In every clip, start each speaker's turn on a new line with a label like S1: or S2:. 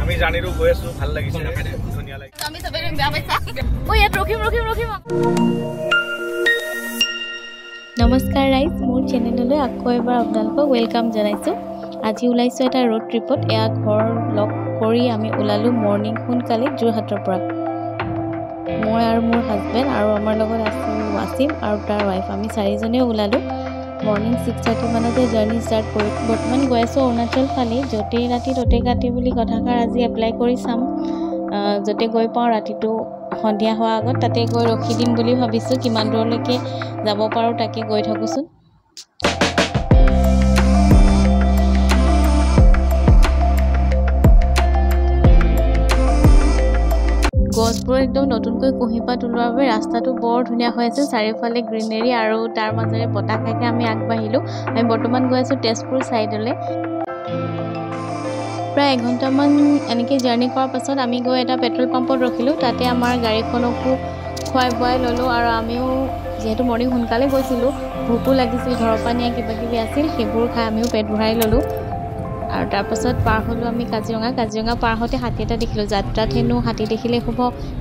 S1: আমি জানিৰো গৈ আছো ভাল লাগিছে ধুনিয়া লাগিছে
S2: আমি সবে বেয়া পাইছা ও ইয়াত ৰখিম
S3: নমস্কাৰ ৰাইজ মোৰ চেনেললৈ আকৌ এবাৰ আপোনালোকক ওয়েলকাম জনাইছো আজি ওলাইছো এটা ৰোড ট্ৰিপত এয়া ঘৰ লক কৰি আমি ওলালো মৰ্নিং সোনকালে যোৰহাটৰ পৰা মই আৰু মোৰ হাজবেণ্ড আৰু আমাৰ লগত আছিল ৱাসিম আৰু তাৰ ৱাইফ আমি চাৰিজনে ওলালো মৰ্নিং 6:30 মানতে জাৰ্নি ষ্টাৰ্ট কৰি বৰ্তমান গৈ আছো অৰুণাচল ফালে য'তে ৰাতি ততে কাটি বুলি কথাষাৰ আজি এপ্লাই কৰি চাম য'তে গৈ পাওঁ ৰাতিটো সন্ধিয়া হোৱা আগত তাতে গৈ ৰখি দিম বুলি ভাবিছো কিমান দূৰলৈকে যাব পাৰো তাকে গৈ থাকোচোন গছবোৰ একদম নতুনকৈ কুহিপাত ওলোৱাৰ বাবে ৰাস্তাটো বৰ ধুনীয়া হৈ আছে চাৰিওফালে গ্ৰীনাৰী আৰু তাৰ মাজেৰে বতাহ খাইকে আমি আগবাঢ়িলো আমি বৰ্তমান গৈ আছো তেজপুৰ সাইডলৈ প্ৰায় 1 ঘণ্টামান এনেকৈ জাৰ্নি কৰাৰ পাছত আমি গৈ এটা পেট্ৰল পাম্পত ৰখিলো তাতে আমাৰ গাড়ীখনকো খুৱাই বুৱাই ল'লো আৰু আমিও যেহেতু মৰ্নিং সোনকালে গৈছিলোঁ ভোকো লাগিছিল ঘৰৰ পৰা নিয়া কিবা কিবি আছিল সেইবোৰ খাই আমিও পেট ভৰাই ল'লোঁ আৰু তাৰ পাছত পাৰ হ'লো আমি কাজিৰঙা পাৰ হওঁতে হাতী এটা দেখিলোঁ যাত্ৰাত হেনো হাতী দেখিলে খুব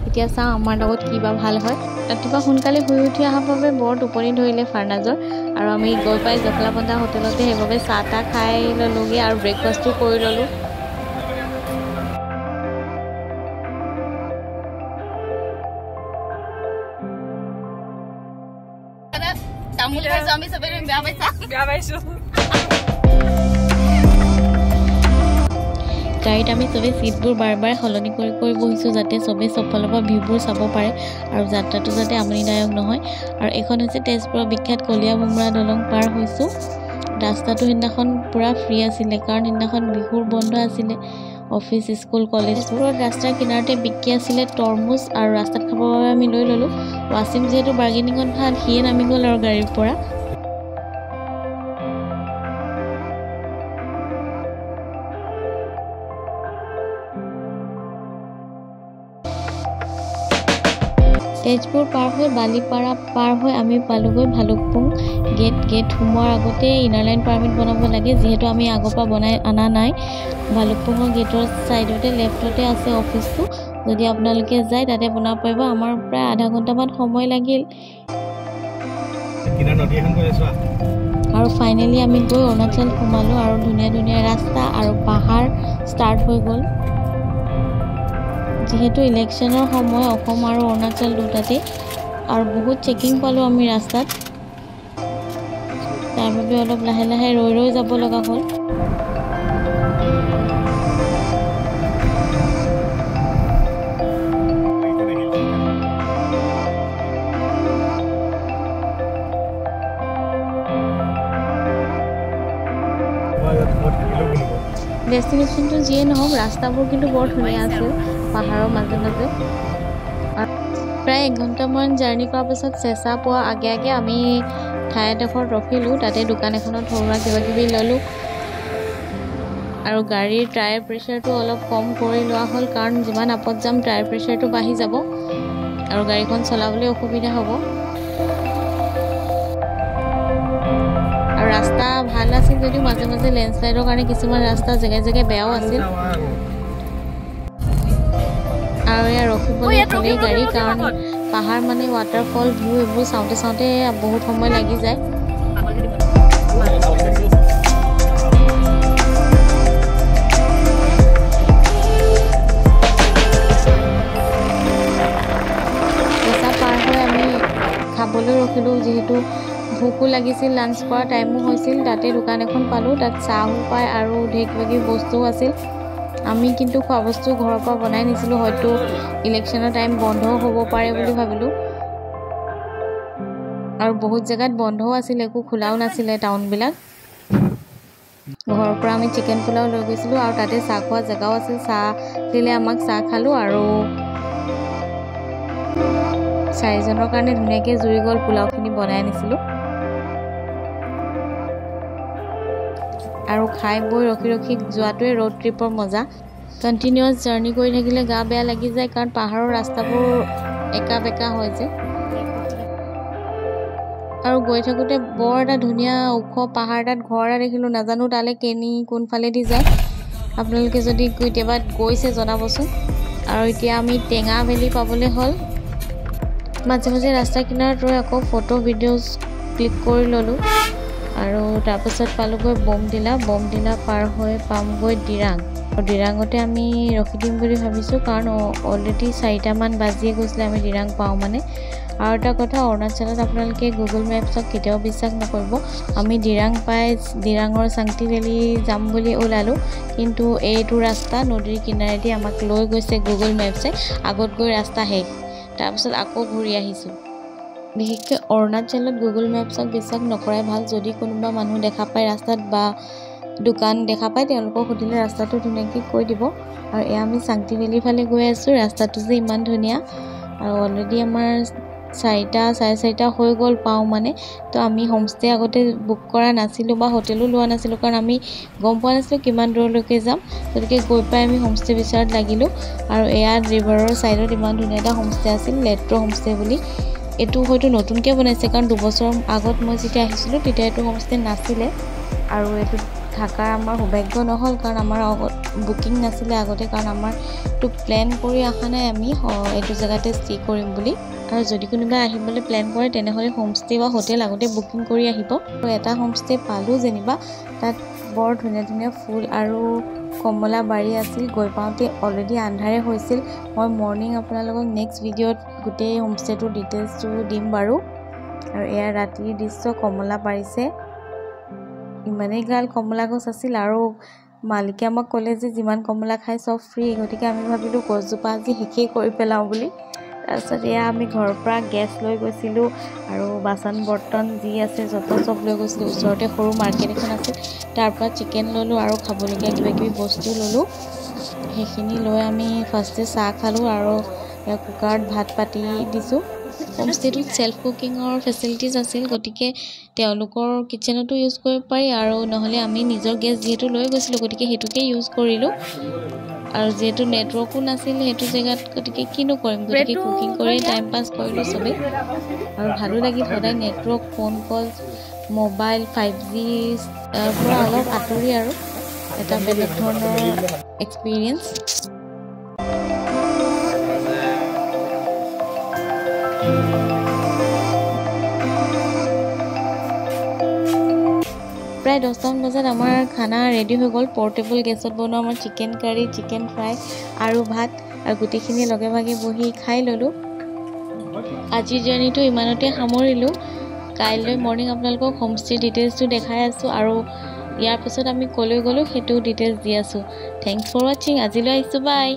S3: এতিয়া চাওঁ আমাৰ লগত কিবা ভাল হয় ৰাতিপুৱা সোনকালে শুই উঠি অহাৰ বাবে বৰ টোপনি ধৰিলে ফাৰ্নাজৰ আৰু আমি গৈ পাই জখলাবন্ধা হোটেলতে সেইবাবে চাহ তাহ খাই ল'লোগৈ আৰু ব্ৰেকফাষ্টো কৰি ল'লোঁ
S2: তামুল খাইছো আমি সবে বেয়া পাইছো
S3: গাড়ীত আমি সবে সিটবোৰ বাৰ সলনি কৰি বহিছোঁ যাতে সবে সবফালৰ পৰা ভিউবোৰ চাব পাৰে আৰু যাত্ৰাটো যাতে আমনিদায়ক নহয় আৰু এখন হৈছে তেজপুৰৰ বিখ্যাত কলীয়া মুমৰা দলং পাৰ হৈছোঁ ৰাস্তাটো সিদিনাখন পুৰা ফ্ৰী আছিলে কাৰণ সিদিনাখন বিহুৰ বন্ধ আছিলে অফিচ স্কুল কলেজবোৰত ৰাস্তাৰ কিনাৰতে বিক্ৰী আছিলে তৰমুজ আৰু ৰাস্তাত খাবৰ বাবে আমি লৈ ল'লোঁ ৱাসিম যিহেতু বাৰ্গেনিঙত ভাল সিয়ে নামি গ'ল আৰু গাড়ীৰ পৰা তেজপুৰ পাৰ হৈ বালিপাৰা পাৰ হৈ আমি পালোগৈ ভালুকপুং গেট সোমোৱাৰ আগতে ইনাৰ লাইন পাৰ্মিট বনাব লাগে যিহেতু আমি আগৰ পৰা বনাই অনা নাই ভালুকপুঙৰ গেটৰ ছাইডতে লেফ্টতে আছে অফিচটো যদি আপোনালোকে যায় তাতে বনাব পাৰিব আমাৰ প্ৰায় আধা ঘণ্টামান সময় লাগিল আৰু ফাইনেলি আমি গৈ অৰুণাচল সোমালোঁ আৰু ধুনীয়া ৰাস্তা আৰু পাহাৰ ষ্টাৰ্ট হৈ গ'ল যেহেতু ইলেকশ্যনৰ সময় অসম আৰু অৰুণাচল দুটাতে আৰু বহুত চেকিং পালোঁ আমি ৰাস্তাত তাৰ বাবে অলপ লাহে ৰৈ যাব লগা হ'ল ডেষ্টিনেশ্যনটো যিয়ে নহওক ৰাস্তাবোৰ কিন্তু বৰ ধুনীয়া আছিল পাহাৰৰ মাজে প্ৰায় 1 ঘণ্টামান জাৰ্নি কৰাৰ পাছত চেঁচা পোৱা আগে আমি ঠাই এডোখৰত ৰখিলোঁ তাতে দোকান এখনত ঘৰুৱা কিবাকিবি ল'লোঁ আৰু গাড়ীৰ টায়াৰ প্ৰেছাৰটো অলপ কম কৰি লোৱা হ'ল কাৰণ যিমান আপত যাম টায়াৰ প্ৰেছাৰটো বাঢ়ি যাব আৰু গাড়ীখন চলাবলৈ অসুবিধা হ'ব আৰু ৰাস্তা ভাল আছিল যদিও মাজে লেণ্ডশ্লাইডৰ কাৰণে কিছুমান ৰাস্তা জেগাই বেয়াও আছিল আৰু ইয়াৰ ৰখিবলৈ হ'লেই গাড়ী কাৰণ পাহাৰ মানে ৱাটাৰফল ভিউ এইবোৰ চাওঁতে বহুত সময় লাগি যায় পইচা পাৰ হৈ আমি খাবলৈ ৰখিলোঁ যিহেতু ভোকো লাগিছিল লাঞ্চ কৰা টাইমো হৈছিল তাতে দোকান এখন পালোঁ তাত চাহো পায় আৰু ঢেৰ কিবাকিবি বস্তুও আছিল আমি কিন্তু খোৱা বস্তু ঘৰৰ পৰা বনাই নিছিলোঁ হয়তো ইলেকশ্যনৰ টাইম বন্ধও হ'ব পাৰে বুলি ভাবিলোঁ আৰু বহুত জেগাত বন্ধও আছিল একো খোলাও নাছিলে টাউনবিলাক ঘৰৰ পৰা আমি চিকেন পোলাও লৈ গৈছিলোঁ আৰু তাতে চাহ খোৱা জেগাও আছিল চাহ দিলে আমাক চাহ খালোঁ আৰু 4জনৰ কাৰণে ধুনীয়াকৈ জুৰি গ'ল পোলাওখিনি বনাই আনিছিলোঁ আৰু খাই বৈ ৰখি যোৱাটোৱে ৰোড ট্ৰিপৰ মজা কণ্টিনিউৱাছ জাৰ্নি কৰি থাকিলে গা বেয়া লাগি যায় কাৰণ পাহাৰৰ ৰাস্তাবোৰ একা বেকা হৈ যায় আৰু গৈ থাকোঁতে বৰ এটা ধুনীয়া ওখ পাহাৰ এটাত ঘৰ এটা দেখিলোঁ নাজানো তালৈ কোনফালেদি যায় আপোনালোকে যদি কেতিয়াবা গৈছে জনাবচোন। আৰু এতিয়া আমি টেঙা ভেলি পাবলৈ হ'ল। মাজে মাজে ৰাস্তা কিনাৰত ৰৈ আকৌ ফটো ভিডিঅ'জ ক্লিক কৰি ল'লোঁ। আৰু তাৰপাছত পালোঁগৈ বমডিলা পাৰ হৈ পামগৈ ডিৰাং। আৰু ডিৰাঙতে আমি ৰখি দিম বুলি ভাবিছোঁ, কাৰণ অলৰেডি 4টামান বাজিয়ে গৈছিলে আমি ডিৰাং পাওঁ মানে। আৰু এটা কথা, অৰুণাচলত আপোনালোকে গুগল মেপছক কেতিয়াও বিশ্বাস নকৰিব। আমি ডিৰাং পাই ডিৰাঙৰ চাংটি ভেলি যাম বুলি ওলালোঁ, কিন্তু এইটো ৰাস্তা নদীৰ কিনাৰেদি আমাক লৈ গৈছে গুগল মেপছে। আগত গৈ ৰাস্তা শেষ, তাৰপিছত আকৌ ঘূৰি আহিছোঁ। বিশেষকৈ অৰুণাচলত গুগল মেপছক বিশ্বাস নকৰাই ভাল। যদি কোনোবা মানুহ দেখা পায় ৰাস্তাত বা দোকান দেখা পায়, তেওঁলোকক সুধিলে ৰাস্তাটো ধুনীয়াকৈ কৈ দিব। আৰু এয়া আমি চাংটি ভেলিৰ ফালে গৈ আছোঁ। ৰাস্তাটো যে ইমান ধুনীয়া, আৰু অলৰেডি আমাৰ 4টা 4:30 হৈ গ'ল পাওঁ মানে। তো আমি হোমষ্টে আগতে বুক কৰা নাছিলোঁ বা হোটেলো লোৱা নাছিলোঁ, কাৰণ আমি গম পোৱা নাছিলোঁ কিমান দূৰলৈকে যাম। গতিকে গৈ পাই আমি হোমষ্টে বিচৰাত লাগিলোঁ। আৰু এয়া ৰিভাৰৰ ছাইডত ইমান ধুনীয়া এটা হোমষ্টে আছিল, লেট্ৰ' হোমষ্টে বুলি। এইটো হয়তো নতুনকৈ বনাইছে, কাৰণ 2 বছৰ আগত মই যেতিয়া আহিছিলোঁ তেতিয়া এইটো হোমষ্টে নাছিলে। আৰু এইটো থকাৰ আমাৰ সৌভাগ্য নহ'ল, কাৰণ আমাৰ বুকিং নাছিলে আগতে, কাৰণ আমাৰ এইটো প্লেন কৰি অহা নাই আমি এইটো জেগাতে ষ্টে কৰিম বুলি। আৰু যদি কোনোবাই আহিবলৈ প্লেন কৰে তেনেহ'লে হোমষ্টে বা হোটেল আগতে বুকিং কৰি আহিব। আৰু এটা হোমষ্টে পালোঁ যেনিবা, তাত বৰ ধুনীয়া ধুনীয়া ফুল আৰু কমলা বাৰী আছিল। গৈ পাওঁতে অলৰেডি আন্ধাৰে হৈছিল। মই মৰ্ণিং আপোনালোকক নেক্সট ভিডিঅ'ত গোটেই হোমষ্টেটোৰ ডিটেইলছটো দিম বাৰু। আৰু এয়া ৰাতিৰ দৃশ্য, কমলা পাৰিছে, ইমানেই গাল কমলা গছ আছিল। আৰু মালিকে আমাক ক'লে যে যিমান কমলা খায় চব ফ্ৰী, গতিকে আমি ভাবিলোঁ গছজোপা আজি শেষেই কৰি পেলাওঁ বুলি। তাৰপিছত এয়া আমি ঘৰৰ পৰা গেছ লৈ গৈছিলোঁ, আৰু বাচন বৰ্তন যি আছে যত চব লৈ গৈছিলোঁ। ওচৰতে সৰু মাৰ্কেট এখন আছিল, তাৰ পৰা চিকেন ল'লোঁ আৰু খাবলগীয়া কিবাকিবি বস্তু ল'লোঁ। সেইখিনি লৈ আমি ফাৰ্ষ্টে চাহ খালোঁ, আৰু কুকাৰত ভাত পাতি দিছোঁ। হোমষ্টেটোত ছেল্ফ কুকিঙৰ ফেচিলিটিজ আছিল, গতিকে তেওঁলোকৰ কিটচেনতো ইউজ কৰিব পাৰি। আৰু নহ'লে আমি নিজৰ গেছ যিহেতু লৈ গৈছিলোঁ, গতিকে সেইটোকে ইউজ কৰিলোঁ। আৰু যিহেতু নেটৱৰ্কো নাছিল সেইটো জেগাত, গতিকে কিনো কৰিম, গতিকে কুকিং কৰি টাইম পাছ কৰিলোঁ চবেই। আৰু ভালো লাগিল, সদায় নেটৱৰ্ক, ফোন কল, মোবাইল 5G পৰা অলপ আঁতৰি, আৰু এটা বেলেগ ধৰণৰ এক্সপিৰিয়েঞ্চ। প্ৰায় 10টামান বজাত আমাৰ খানা ৰেডি হৈ গ'ল। পৰ্টেবল গেছত বনোৱা আমাৰ চিকেন কাৰী, চিকেন ফ্ৰাই আৰু ভাত, আৰু গোটেইখিনি লগে ভাগে বহি খাই ল'লোঁ। আজিৰ জাৰ্ণিটো ইমানতে সামৰিলোঁ। কাইলৈ মৰ্ণিং আপোনালোকক হোমষ্টেৰ ডিটেইলছটো দেখাই আছোঁ, আৰু ইয়াৰ পিছত আমি ক'লৈ গ'লোঁ সেইটো ডিটেইলছ দি আছোঁ। থেংকছ ফৰ ৱাচিং। আজিলৈ আহিছোঁ, বাই।